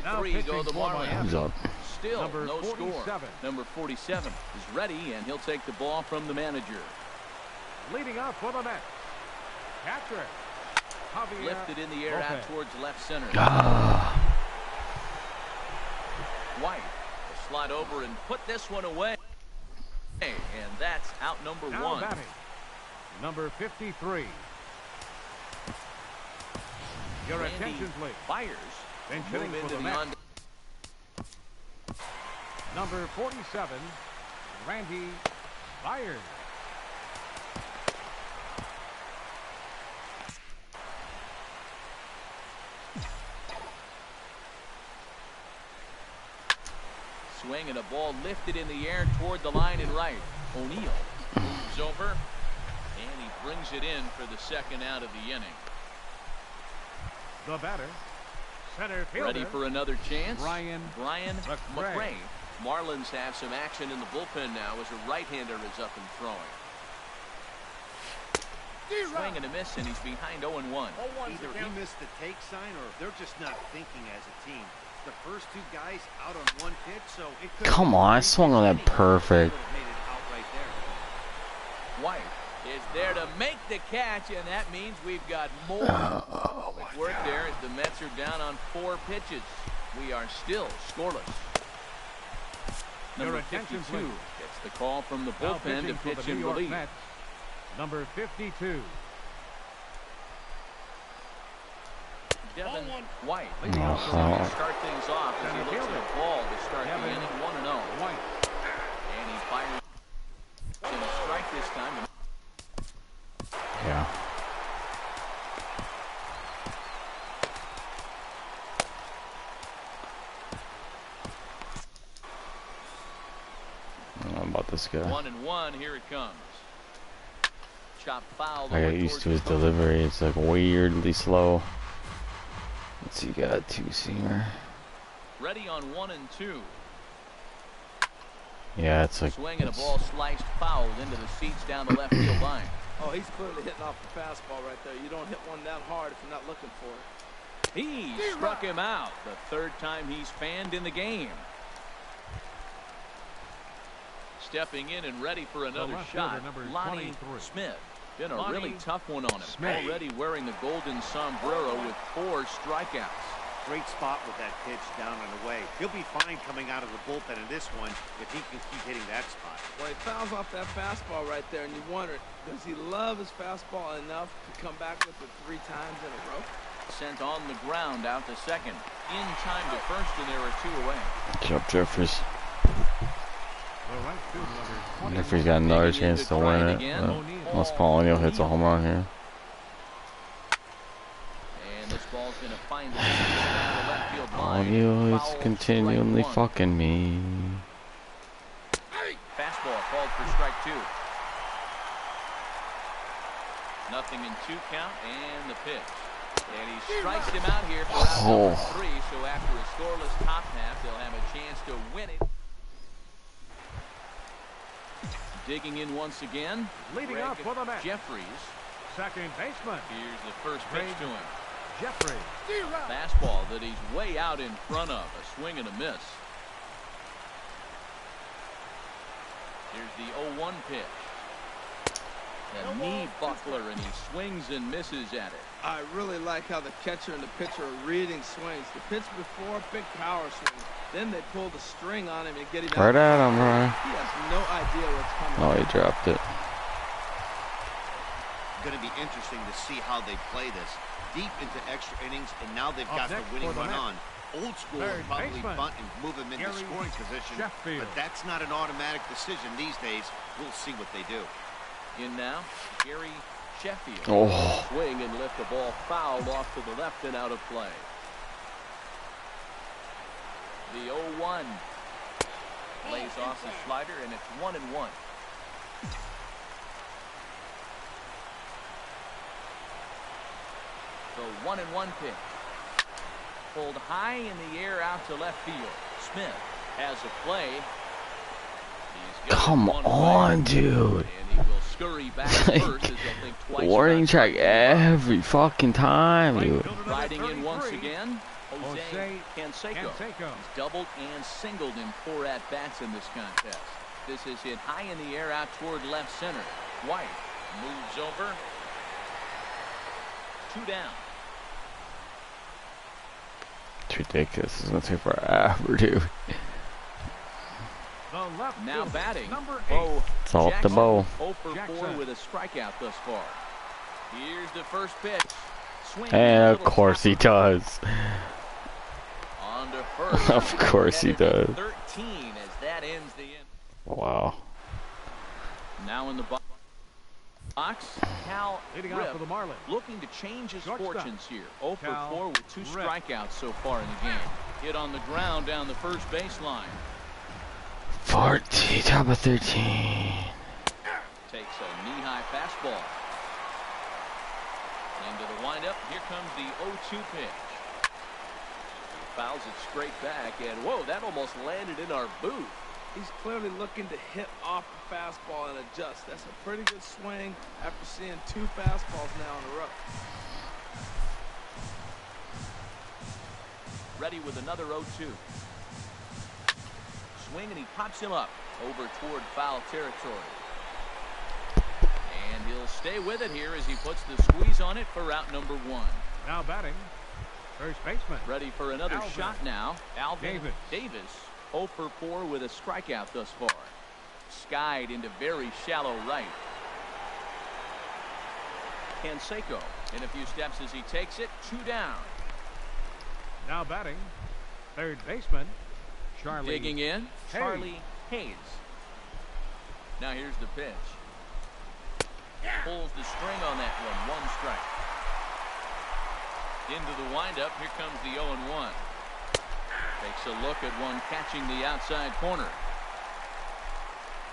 2-3 go the Marlins. Hands up. Still Number no 47. score. Number 47 is ready, and he'll take the ball from the manager. Leading off for the Mets. Catcher. Javier Lifted in the air Lopez. out towards left center. Ah. White will slide over and put this one away. And that's out number Now 1. batting. Number 53. Your Randy attention, please. Byers Bench move hitting for into the the Mets. on. Number 47, Randy Byers. Swing and a ball lifted in the air toward the line and right. O'Neill moves over, and he brings it in for the second out of the inning. The batter, Center fielder. Ready for another chance. Brian McRae. Marlins have some action in the bullpen now as a right-hander is up and throwing. Swing and a miss, and he's behind 0-1. Either he missed the take sign or they're just not thinking as a team. The first two guys out on one pitch, so it could. Come on, I swung on that perfect. White is there to make the catch, and that means we've got more work there as the Mets are down on 4 pitches. We are still scoreless. Number 52 gets the call from the bullpen to pitch in relief. Mets, number 52. Devin White. Start things off as he looks at a ball to start the inning 1-0. White. And he fires in a strike this time. Yeah. I don't know about this guy. 1-1, here it comes. Chop foul. I got used to his delivery. It's like weirdly slow. Let's see, got a 2-seamer. Ready on 1-2. Yeah, it's like Swing and a ball sliced foul into the seats down the left field line. Oh, he's clearly hitting off the fastball right there. You don't hit one that hard if you're not looking for it. He struck him out. The 3rd time he's fanned in the game. Stepping in and ready for another shot, Lonnie Smith. Been a really tough one on him. Already wearing the golden sombrero with 4 strikeouts. Great spot with that pitch down and away. He'll be fine coming out of the bullpen in this one if he can keep hitting that spot. Well, he fouls off that fastball right there, and you wonder, does he love his fastball enough to come back with it 3 times in a row? Sent on the ground out to second. In time to first, and there are 2 away. Jump Jeffries. Jeffries got another chance to win it. Unless Paul O'Neill hits a home run here. And this ball's gonna find the left field line. O'Neill is continually fucking me. Fastball called for strike 2. Nothing in 2 count, and the pitch. And he strikes him out here for round number 3. So after a scoreless top half, they'll have a chance to win it. Digging in once again. Leading up for the Mets. Jeffries. Second baseman. Here's the first pitch to him. Jeffries. Fastball that he's way out in front of. A swing and a miss. Here's the 0-1 pitch. A knee buckler, and he swings and misses at it. I really like how the catcher and the pitcher are reading swings. The pitch before, big power swing. Then they pull the string on him and get him out. Right at him, right? He has no idea what's coming. Oh, he dropped it. Going to be interesting to see how they play this. Deep into extra innings, and now they've got the winning run on. Old school would probably bunt and move him into scoring position, but that's not an automatic decision these days. We'll see what they do. In now, Gary Sheffield. Oh. Swing and lift the ball foul off to the left and out of play. The 0-1 lays off the slider, and it's 1-1. The 1-1 pitch. Pulled high in the air out to left field. Smith has a play. Come on, dude. And he will scurry back first as they'll think twice. Warning track every fucking time, dude. Riding in once again, Jose Canseco. He's doubled and singled in 4 at-bats in this contest. This is hit high in the air out toward left center. White moves over. 2 down. It's ridiculous. It's gonna take forever, dude. Now batting, It's off the bow. 0 for 4 with a strikeout thus far. Here's the first pitch. Swing. And of course he does. On to first. Of course he does. 13 as that ends the inning. Wow. Now in the box, Cal Leading off for the Marlins. looking to change his fortunes here. 0 for 4 with 2 strikeouts so far in the game. Hit on the ground down the first baseline. 14, top of 13. Takes a knee-high fastball. Into the windup. Here comes the 0-2 pitch. Fouls it straight back, and whoa, that almost landed in our booth. He's clearly looking to hit off the fastball and adjust. That's a pretty good swing after seeing 2 fastballs now in a row. Ready with another 0-2. Swing, and he pops him up over toward foul territory. And he'll stay with it here as he puts the squeeze on it for out number 1. Now batting, first baseman. Ready for another Alvin shot now. Alvin Davis. 0 for 4 with a strikeout thus far. Skied into very shallow right. Canseco in a few steps as he takes it. 2 down. Now batting, third baseman, Charlie. Digging in, Hayes. Charlie Hayes. Now here's the pitch. Pulls the string on that one. 1 strike. Into the windup. Here comes the 0-1. Takes a look at one catching the outside corner.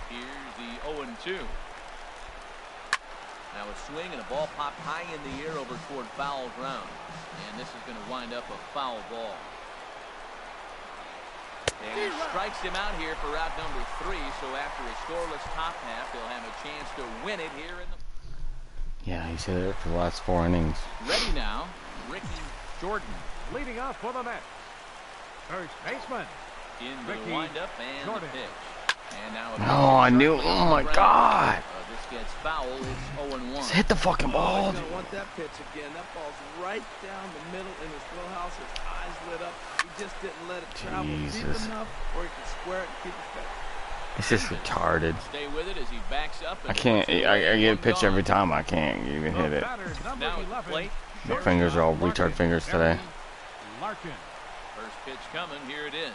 Here's the 0-2. Now a swing and a ball popped high in the air over toward foul ground. And this is going to wind up a foul ball. And he strikes him out here for out number 3. So after a scoreless top half, he'll have a chance to win it here in the... Yeah, he said it for the last 4 innings. Ready now, Ricky Jordan. Leading off for the Mets, first baseman. Into Ricky the windup and Jordan. the pitch. And now Oh, I knew. Oh my God. This gets foul. It's 0-1. Just hit the fucking ball. He's going to want that pitch again. That ball's right down the middle in his wheelhouse. His eyes lit up. He just didn't let it travel deep enough where he could square it and keep it back. It's just retarded. Stay with it as he backs up. I can't. I get a pitch every time. I can't even hit it. Now at the plate. My fingers are all retard fingers today. Larkin. First pitch coming. Here it is.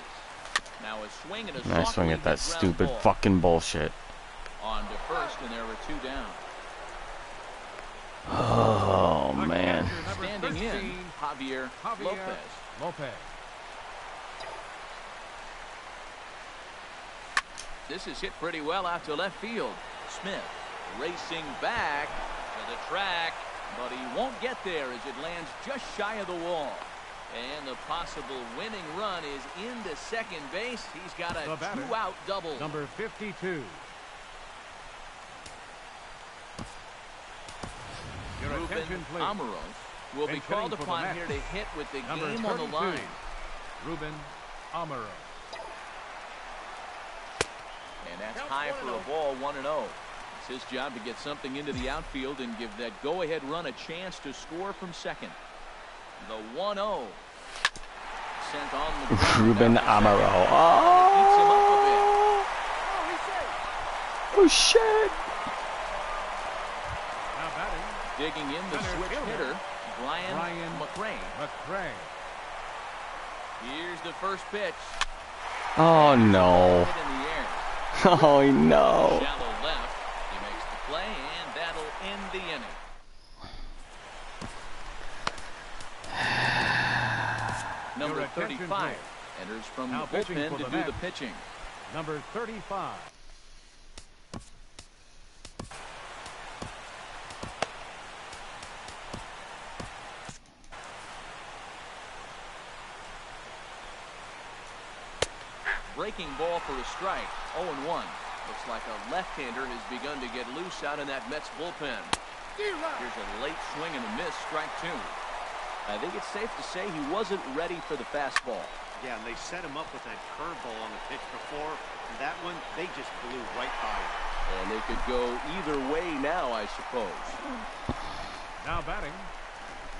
Now a swing and a I swing at that stupid fucking bullshit. On to first, and there were 2 down. Oh man. Standing in, Javier Lopez. This is hit pretty well out to left field. Smith racing back to the track, but he won't get there as it lands just shy of the wall. And the possible winning run is into second base. He's got a 2-out double. Number 52. Ruben Amaros will be called upon here to hit with the game on the line. Ruben Amaro. And that's high for a ball, 1-0. It's his job to get something into the outfield and give that go-ahead run a chance to score from second. The 1-0. Sent on the ground. Ruben Amaro. Oh shit. Now batting, Digging in the switch hitter, Brian McRae. Here's the first pitch. Oh no. Hit in the air. Oh no. Shallow left. He makes the play, and that'll end the inning. Number 35 enters from the bullpen to do the pitching. Number 35. Breaking ball for a strike. 0-1. Looks like a left-hander has begun to get loose out in that Mets bullpen. Here's a late swing and a miss. Strike 2. I think it's safe to say he wasn't ready for the fastball. Yeah, and they set him up with that curveball on the pitch before. And that one, they just blew right by him. And they could go either way now, I suppose. Now batting,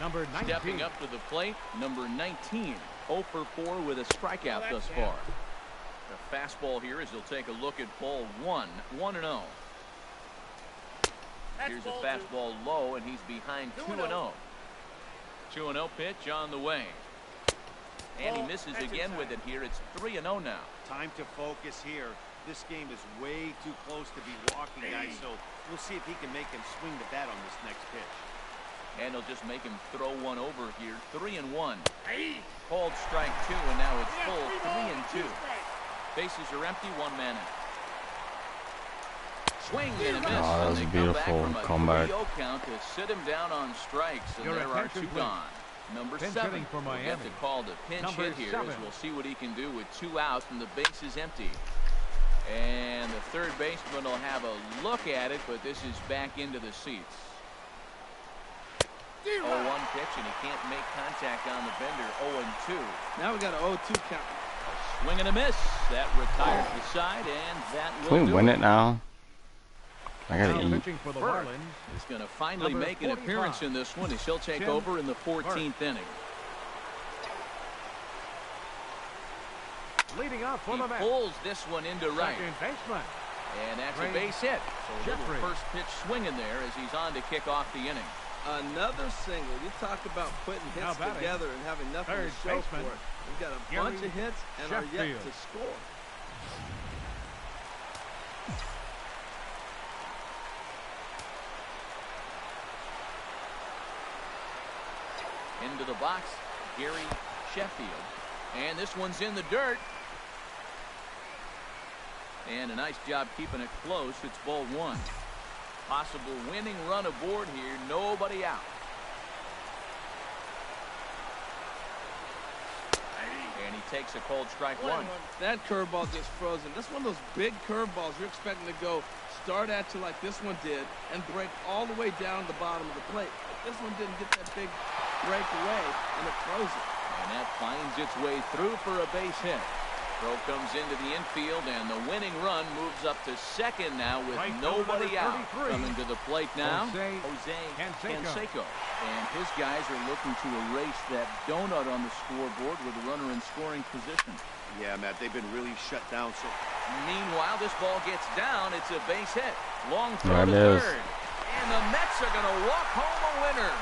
number 19. Stepping up to the plate, number 19. 0 for 4 with a strikeout thus far. The fastball here as he'll take a look at ball 1. 1-0. Here's a fastball low, and he's behind 2-0. 2-0 pitch on the way. And he misses again with it here. It's 3-0 now. Time to focus here. This game is way too close to be walking, guys, so we'll see if he can make him swing the bat on this next pitch. And he'll just make him throw one over here. 3-1. Called strike 2, and now it's full 3-2. Bases are empty, 1 man out. Swing and a miss. Oh, that was a beautiful comeback. Count to sit him down on strikes, and there are 2 gone. Number Pinch 7 hitting for will get Miami. the call to pinch Number hit here 7. as we'll see what he can do with 2 outs and the base is empty. And the third baseman will have a look at it, but this is back into the seats. 0-1 pitch, and he can't make contact on the bender. 0-2. Now we got an 0-2 count. A swing and a miss. That retires the side, and that will Can we do win it now? I gotta Now eat. pitching for the Burke Marlins. is going to finally Number make an 45. appearance in this one as he'll take Tim over in the 14th inning. Leading off for He the Mets. pulls this one into right. Second baseman. And that's Ray a base hit. So a little Jeffrey. first pitch swinging there as he's on to kick off the inning. Another single. You talk about putting Now hits batting, together and having nothing third to show baseman, for it. We've got a Gary bunch of hits and are yet Sheffield. to score. Into the box, Gary Sheffield. And this one's in the dirt. And a nice job keeping it close. It's ball 1. Possible winning run aboard here. Nobody out. And he takes a cold strike 1. That curveball just frozen. That's one of those big curveballs you're expecting to go start at you like this one did and break all the way down the bottom of the plate. But this one didn't get that big break away, and it froze it. And that finds its way through for a base hit. Throw comes into the infield, and the winning run moves up to second now with Right, nobody number out. 33. Coming to the plate now, Jose Canseco. And his guys are looking to erase that donut on the scoreboard with a runner in scoring position. Yeah, Matt, they've been really shut down. So Meanwhile, this ball gets down. It's a base hit. Long throw There to it is. third. And the Mets are going to walk home a winner.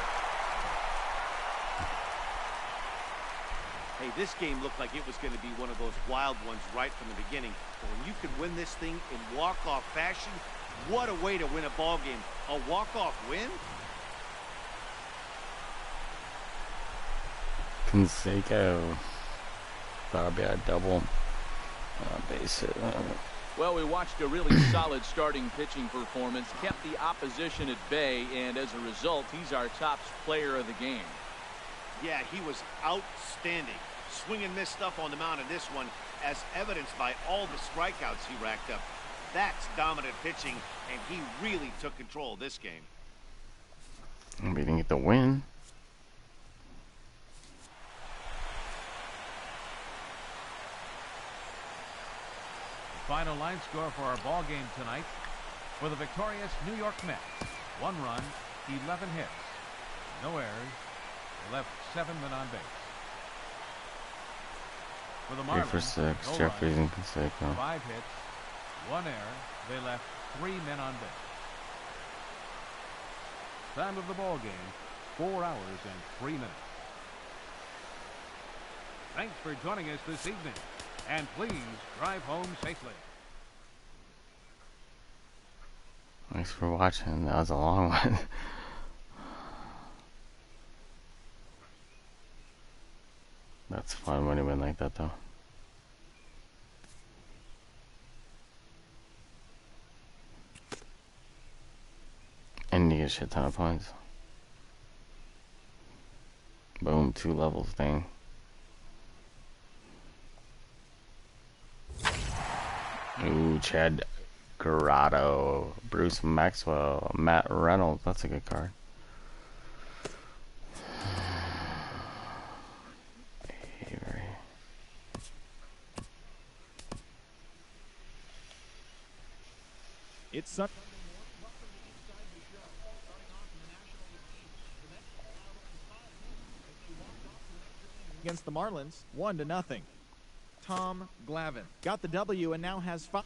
hey, this game looked like it was going to be one of those wild ones right from the beginning. But when you can win this thing in walk-off fashion, what a way to win a ball game. A walk-off win? Canseco. That'll be a double base hit. Well, we watched a really solid starting pitching performance, kept the opposition at bay, and as a result, he's our top player of the game. Yeah, he was outstanding. Swing and miss stuff on the mound in this one, as evidenced by all the strikeouts he racked up. That's dominant pitching, and he really took control of this game. We didn't get the win. Final line score for our ball game tonight. For the victorious New York Mets, 1 run, 11 hits, no errors, they left 7 men on base. For the 3 Marlins, for 6. no Jeffries runs, and Canseco. 5 hits, 1 error, they left 3 men on base. Time of the ball game, 4 hours and 3 minutes. Thanks for joining us this evening, and please drive home safely. Thanks for watching. That was a long one. That's fun when you win like that, though. And you get a shit ton of points. Boom, 2 levels thing. Ooh, Chad Grotto, Bruce Maxwell, Matt Reynolds. That's a good card. Avery. It's Sunday against the Marlins, 1-0. Tom Glavine got the W and now has 5.